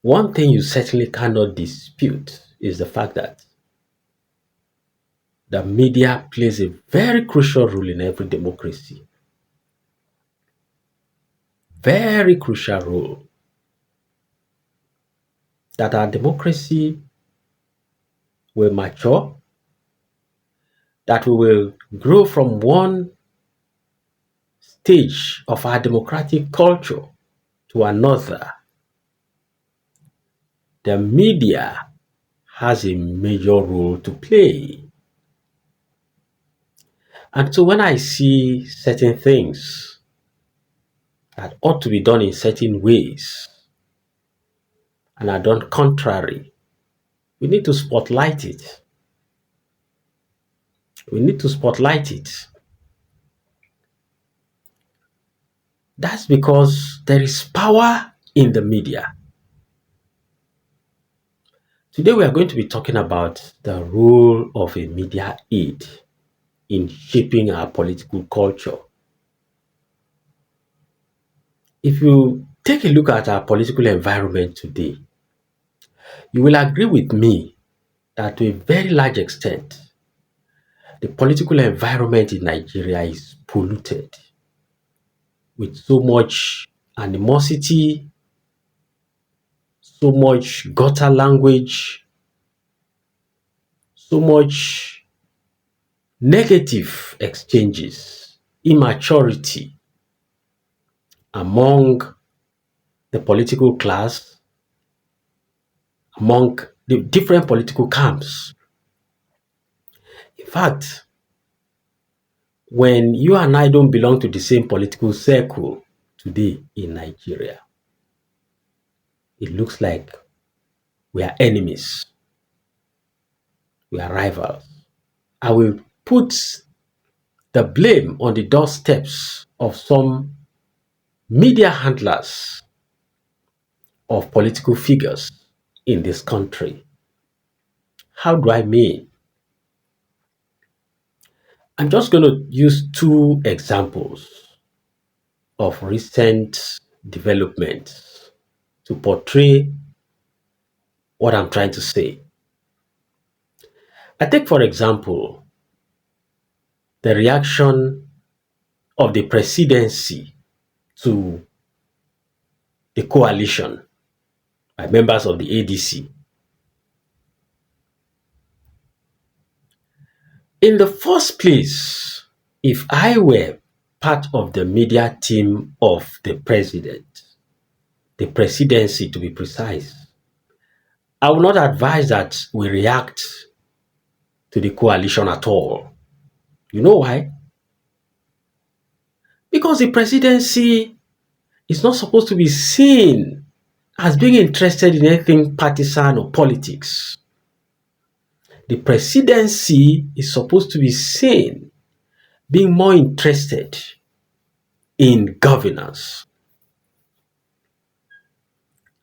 One thing you certainly cannot dispute is the fact that the media plays a very crucial role in every democracy. Very crucial role. That our democracy will mature, that we will grow from one stage of our democratic culture to another. The media has a major role to play. And so when I see certain things that ought to be done in certain ways and are done contrary, we need to spotlight it. We need to spotlight it. That's because there is power in the media. Today we are going to be talking about the role of a media aid in shaping our political culture. If you take a look at our political environment today, you will agree with me that to a very large extent, the political environment in Nigeria is polluted with so much animosity, so much gutter language, so much negative exchanges, immaturity among the political class, among the different political camps. In fact, when you and I don't belong to the same political circle today in Nigeria, it looks like we are enemies, we are rivals. I will put the blame on the doorsteps of some media handlers of political figures in this country. How do I mean? I'm just going to use two examples of recent developments to portray what I'm trying to say. I take, for example, the reaction of the presidency to the coalition by members of the ADC. In the first place, if I were part of the media team of the president, the presidency to be precise, I would not advise that we react to the coalition at all. You know why? Because the presidency is not supposed to be seen as being interested in anything partisan or politics. The presidency is supposed to be seen being more interested in governance.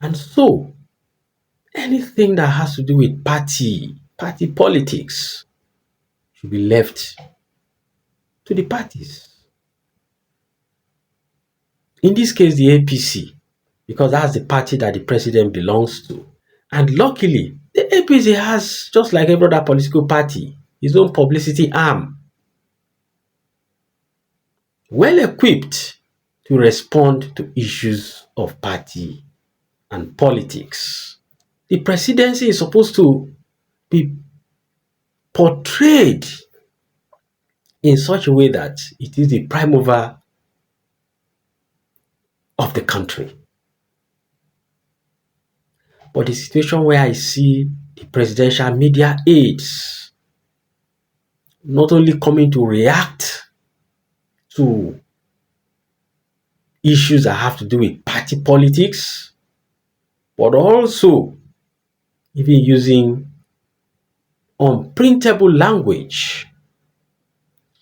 And so, anything that has to do with party politics should be left to the parties. In this case, the APC, because that's the party that the president belongs to. And luckily, the APC has, just like every other political party, its own publicity arm, well equipped to respond to issues of party and politics. The presidency is supposed to be portrayed in such a way that it is the prime mover of the country. But the situation where I see the presidential media aides not only coming to react to issues that have to do with party politics, but also even using unprintable language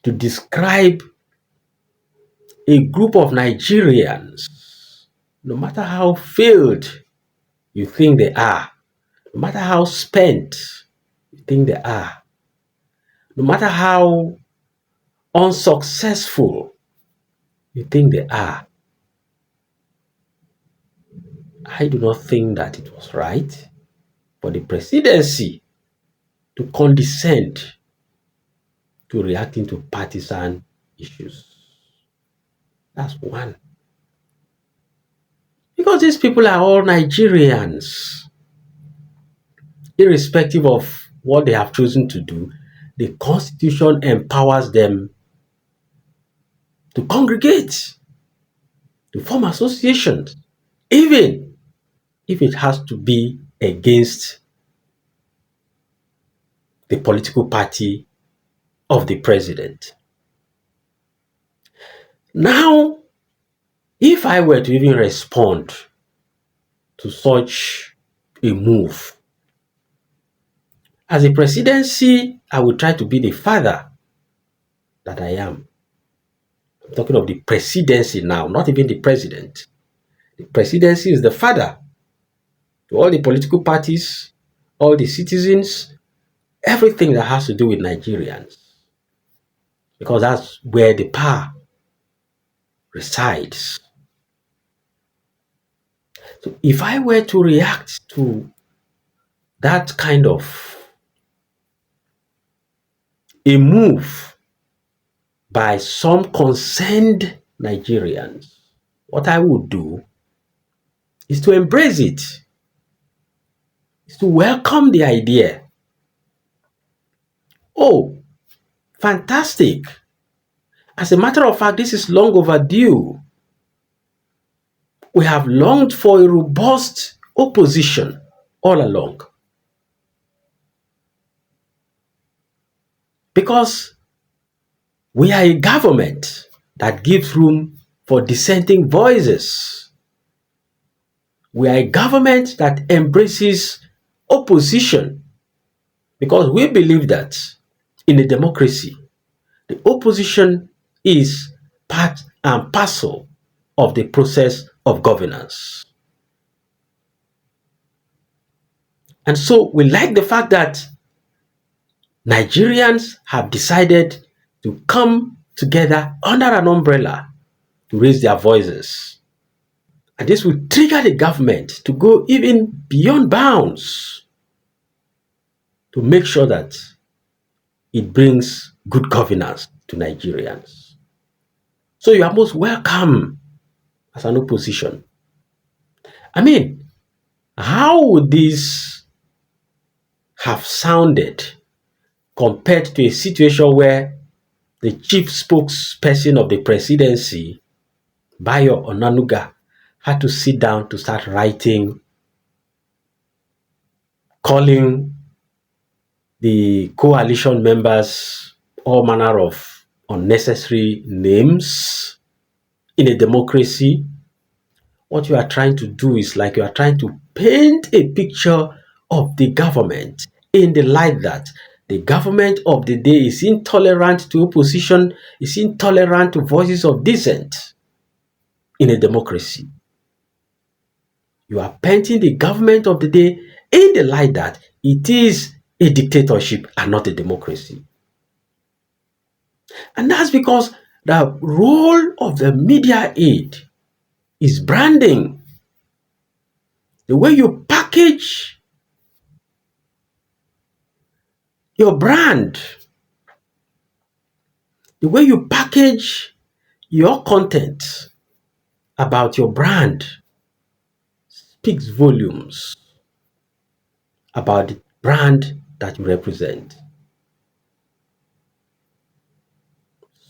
to describe a group of Nigerians, no matter how failed you think they are, no matter how spent you think they are, no matter how unsuccessful you think they are, I do not think that it was right for the presidency to condescend to reacting to partisan issues. That's one. Because these people are all Nigerians, irrespective of what they have chosen to do, the constitution empowers them to congregate, to form associations, even if it has to be against the political party of the president. Now, if I were to even respond to such a move, as a presidency, I would try to be the father that I am. I'm talking of the presidency now, not even the president. The presidency is the father to all the political parties, all the citizens, everything that has to do with Nigerians, because that's where the power resides. So if I were to react to that kind of a move by some concerned Nigerians, what I would do is to embrace it, is to welcome the idea. Oh, fantastic. As a matter of fact, this is long overdue. We have longed for a robust opposition all along. Because we are a government that gives room for dissenting voices. We are a government that embraces opposition because we believe that in a democracy, the opposition is part and parcel of the process of governance. And so we like the fact that Nigerians have decided to come together under an umbrella to raise their voices. And this will trigger the government to go even beyond bounds to make sure that it brings good governance to Nigerians. So you are most welcome as an opposition. I mean, how would this have sounded compared to a situation where the chief spokesperson of the presidency, Bayo Onanuga, had to sit down to start writing, calling the coalition members all manner of unnecessary names in a democracy? What you are trying to do is like you are trying to paint a picture of the government in the light that the government of the day is intolerant to opposition, is intolerant to voices of dissent in a democracy. You are painting the government of the day in the light that it is a dictatorship and not a democracy. And that's because the role of the media aid is branding. The way you package your brand, the way you package your content about your brand speaks volumes about the brand that you represent.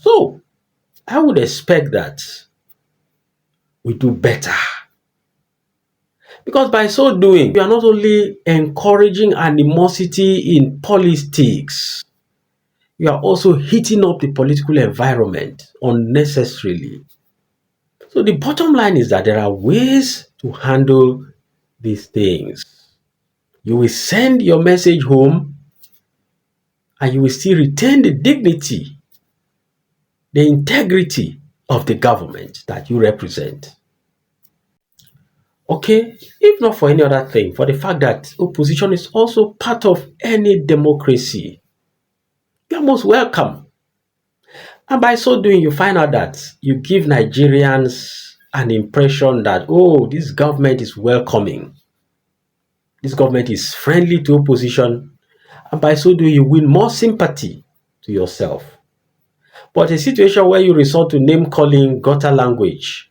So, I would expect that we do better. Because by so doing, you are not only encouraging animosity in politics, you are also heating up the political environment unnecessarily. So the bottom line is that there are ways to handle these things. You will send your message home and you will still retain the dignity, the integrity of the government that you represent. Okay, if not for any other thing, for the fact that opposition is also part of any democracy, you are most welcome. And by so doing, you find out that you give Nigerians an impression that, oh, this government is welcoming, this government is friendly to opposition, and by so doing, you win more sympathy to yourself. But a situation where you resort to name calling, gutter language,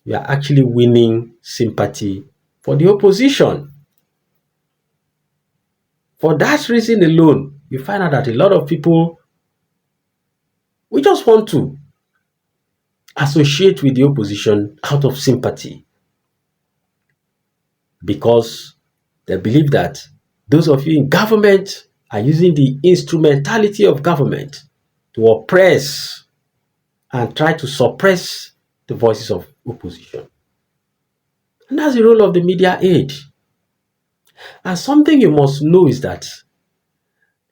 you are actually winning sympathy for the opposition. For that reason alone, you find out that a lot of people, we just want to associate with the opposition out of sympathy, because they believe that those of you in government are using the instrumentality of government to oppress and try to suppress the voices of opposition. And that's the role of the media aid. And something you must know is that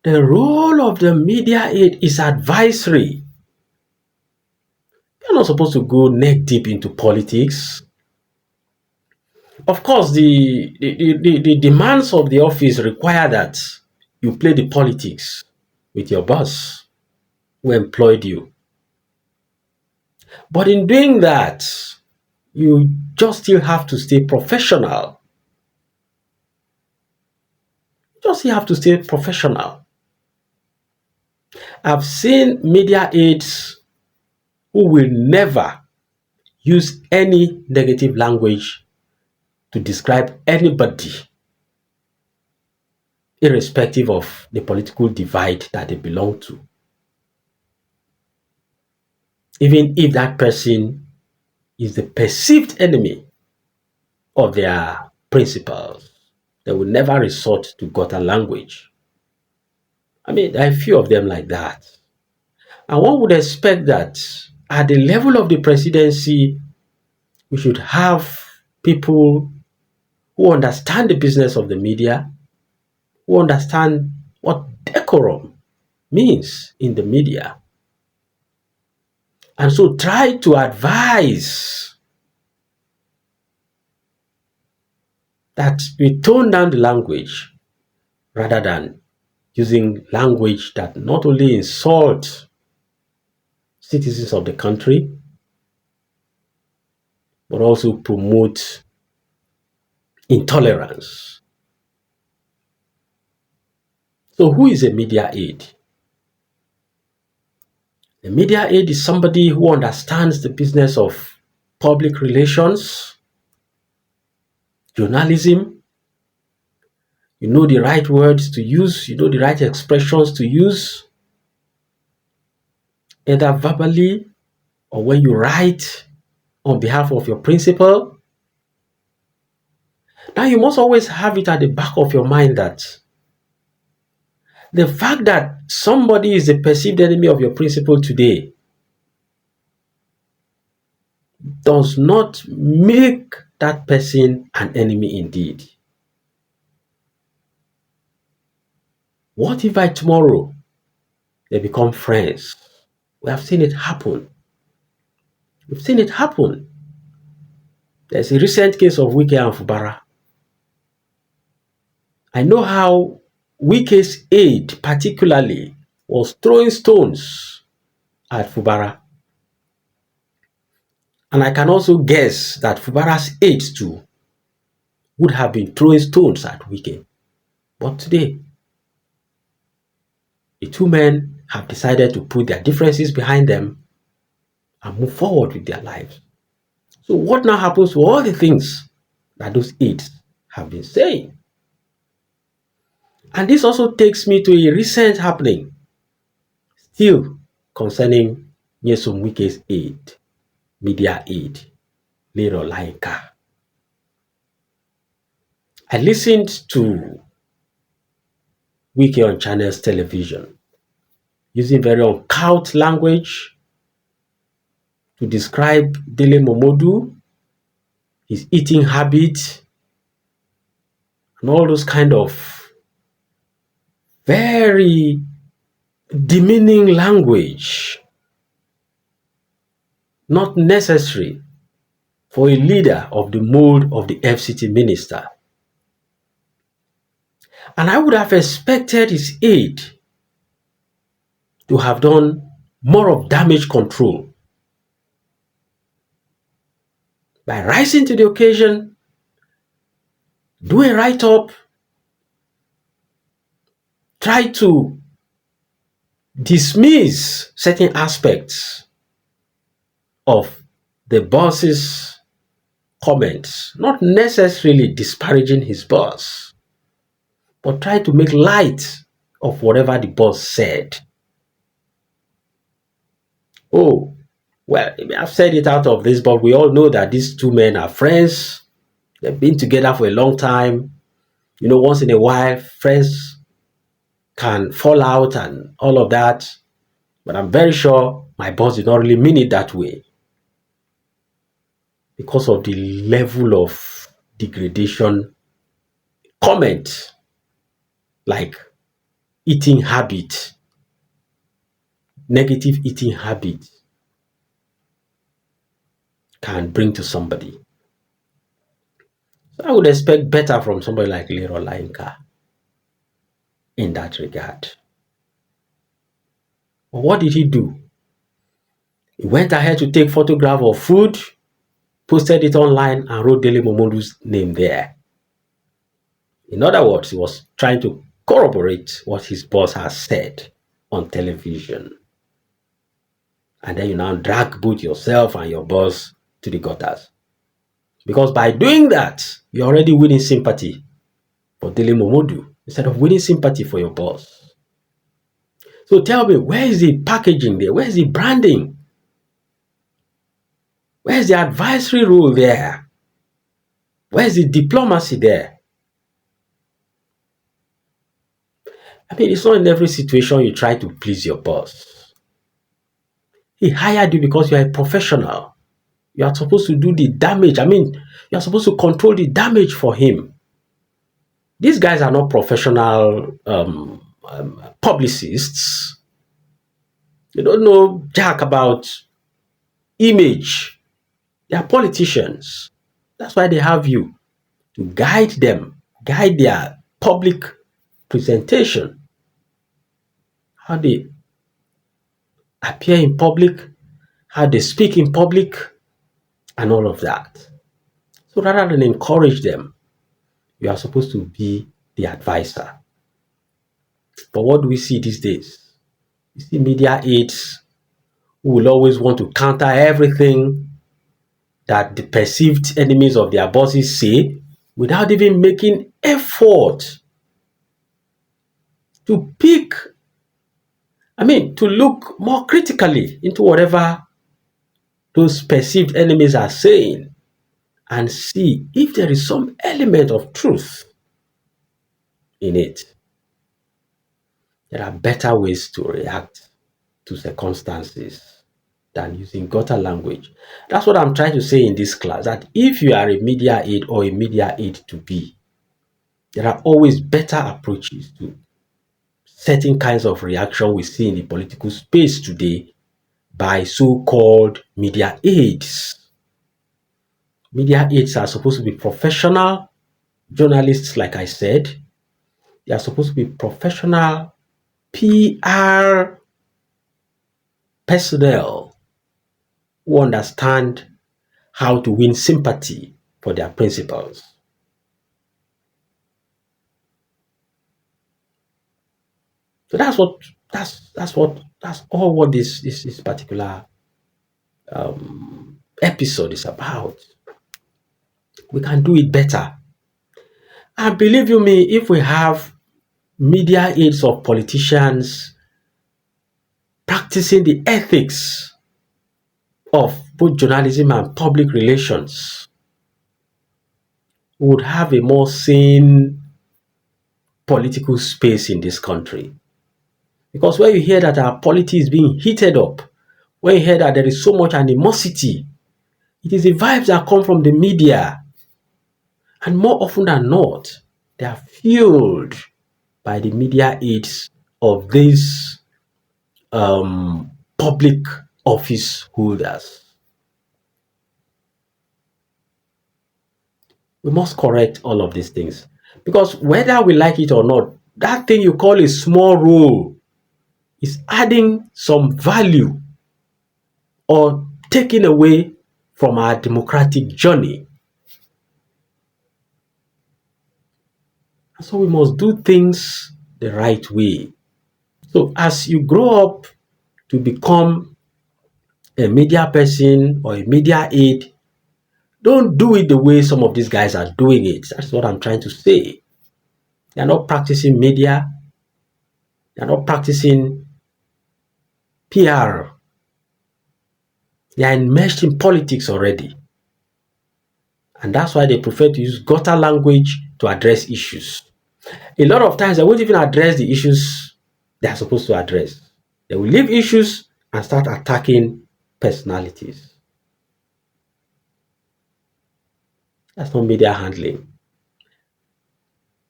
the role of the media aid is advisory. You're not supposed to go neck deep into politics. Of course, the demands of the office require that you play the politics with your boss who employed you. But in doing that, you just still have to stay professional. You just still have to stay professional. I've seen media aides who will never use any negative language to describe anybody, irrespective of the political divide that they belong to. Even if that person is the perceived enemy of their principles, they will never resort to gutter language. I mean, there are a few of them like that. And one would expect that at the level of the presidency, we should have people who understand the business of the media, who understand what decorum means in the media, and so try to advise that we tone down the language rather than using language that not only insults citizens of the country, but also promote intolerance. So who is a media aide? A media aide is somebody who understands the business of public relations, journalism. You know the right words to use, you know the right expressions to use, either verbally or when you write on behalf of your principal. Now you must always have it at the back of your mind that the fact that somebody is the perceived enemy of your principal today does not make that person an enemy indeed. What if by tomorrow they become friends? We have seen it happen. We've seen it happen. There's a recent case of Wike and Fubara. I know how Wike's aide particularly was throwing stones at Fubara. And I can also guess that Fubara's aides too would have been throwing stones at Wike. But today, the two men have decided to put their differences behind them and move forward with their lives. So what now happens to all the things that those aides have been saying? And this also takes me to a recent happening, still concerning Nyesom Wike's aide, media aide, Lero Laika. I listened to Wike on Channels Television, using very uncouth language to describe Dele Momodu, his eating habit, and all those kind of very demeaning language, not necessary for a leader of the mold of the FCT minister. And I would have expected his aide to have done more of damage control, by rising to the occasion, do a write up, try to dismiss certain aspects of the boss's comments, not necessarily disparaging his boss, but try to make light of whatever the boss said. Oh, well, I've said it out of this, but we all know that these two men are friends. They've been together for a long time. Once in a while, friends can fall out and all of that. But I'm very sure my boss did not really mean it that way because of the level of degradation, comment like eating habit, negative eating habit can bring to somebody. So I would expect better from somebody like Leroy Lainka in that regard. But what did he do? He went ahead to take photograph of food, posted it online, and wrote Dele Momodu's name there. In other words, he was trying to corroborate what his boss has said on television. And then you now drag both yourself and your boss to the gutters. Because by doing that, you're already winning sympathy for Dele Momodu instead of winning sympathy for your boss. So tell me, where is the packaging there? Where is the branding? Where is the advisory role there? Where is the diplomacy there? I mean, it's not in every situation you try to please your boss. He hired you because you are a professional. You are supposed to do the damage. I mean, you are supposed to control the damage for him. These guys are not professional publicists. They don't know jack about image. They are politicians. That's why they have you to guide them, guide their public presentation, how they appear in public, how they speak in public, and all of that. So rather than encourage them, you are supposed to be the advisor. But what do we see these days? You see media aides who will always want to counter everything that the perceived enemies of their bosses say without even making effort to to look more critically into whatever those perceived enemies are saying and see if there is some element of truth in it. There are better ways to react to circumstances than using gutter language. That's what I'm trying to say in this class, that if you are a media aide or a media aide to be, there are always better approaches to certain kinds of reaction we see in the political space today by so-called media aides. Media aides are supposed to be professional journalists, like I said. They are supposed to be professional PR personnel who understand how to win sympathy for their principles. So that's all what this particular episode is about. We can do it better. And believe you me, if we have media aides of politicians practicing the ethics of both journalism and public relations, we would have a more sane political space in this country. Because when you hear that our polity is being heated up, when you hear that there is so much animosity, it is the vibes that come from the media. And more often than not, they are fueled by the media aides of these public office holders. We must correct all of these things. Because whether we like it or not, that thing you call a small role is adding some value or taking away from our democratic journey. So we must do things the right way. So as you grow up to become a media person or a media aide, don't do it the way some of these guys are doing it. That's what I'm trying to say. They're not practicing media, they're not practicing PR. They are enmeshed in politics already. And that's why they prefer to use gutter language to address issues. A lot of times they won't even address the issues they are supposed to address. They will leave issues and start attacking personalities. That's not media handling.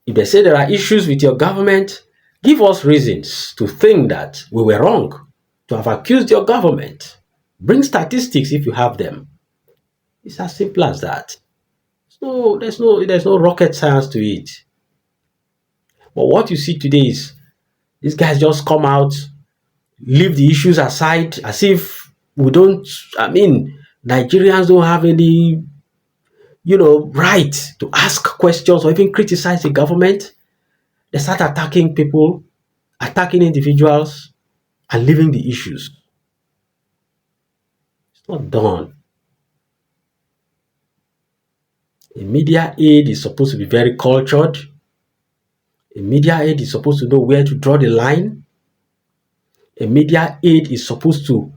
If they say there are issues with your government, give us reasons to think that we were wrong to have accused your government. Bring statistics if you have them. It's as simple as that. So there's no rocket science to it. But what you see today is these guys just come out, leave the issues aside as if we don't, I mean, Nigerians don't have any, right to ask questions or even criticize the government. They start attacking people, attacking individuals, and leaving the issues. It's not done. A media aide is supposed to be very cultured. A media aide is supposed to know where to draw the line. A media aide is supposed to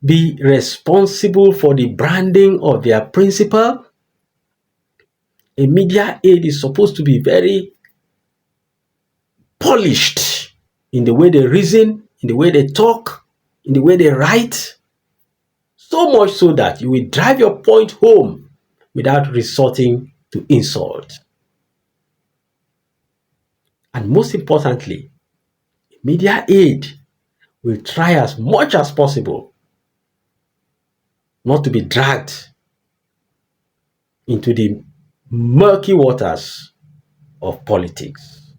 be responsible for the branding of their principal. A media aide is supposed to be very polished in the way they reason, in the way they talk, in the way they write. So much so that you will drive your point home without resorting to insult. And most importantly, media aide will try as much as possible not to be dragged into the murky waters of politics.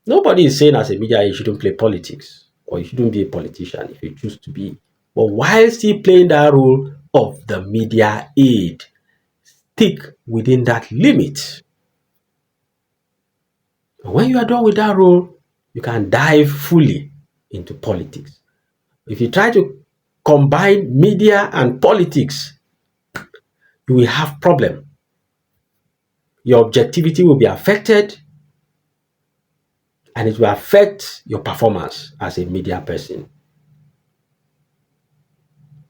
Nobody is saying as a media you shouldn't play politics or you shouldn't be a politician if you choose to be. But while still playing that role of the media aide, stick within that limit. And when you are done with that role, you can dive fully into politics. If you try to combine media and politics, you will have problem. Your objectivity will be affected and it will affect your performance as a media person.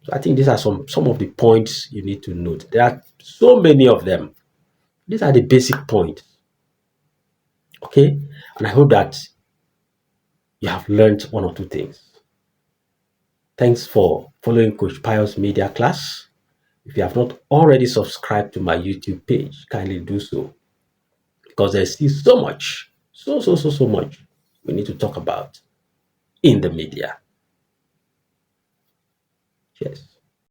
So I think these are some of the points you need to note. There are so many of them. These are the basic points. Okay? And I hope that you have learned one or two things. Thanks for following Coach Pius Media Class. If you have not already subscribed to my YouTube page, kindly do so. Because there's still so much, so much we need to talk about in the media. Yes.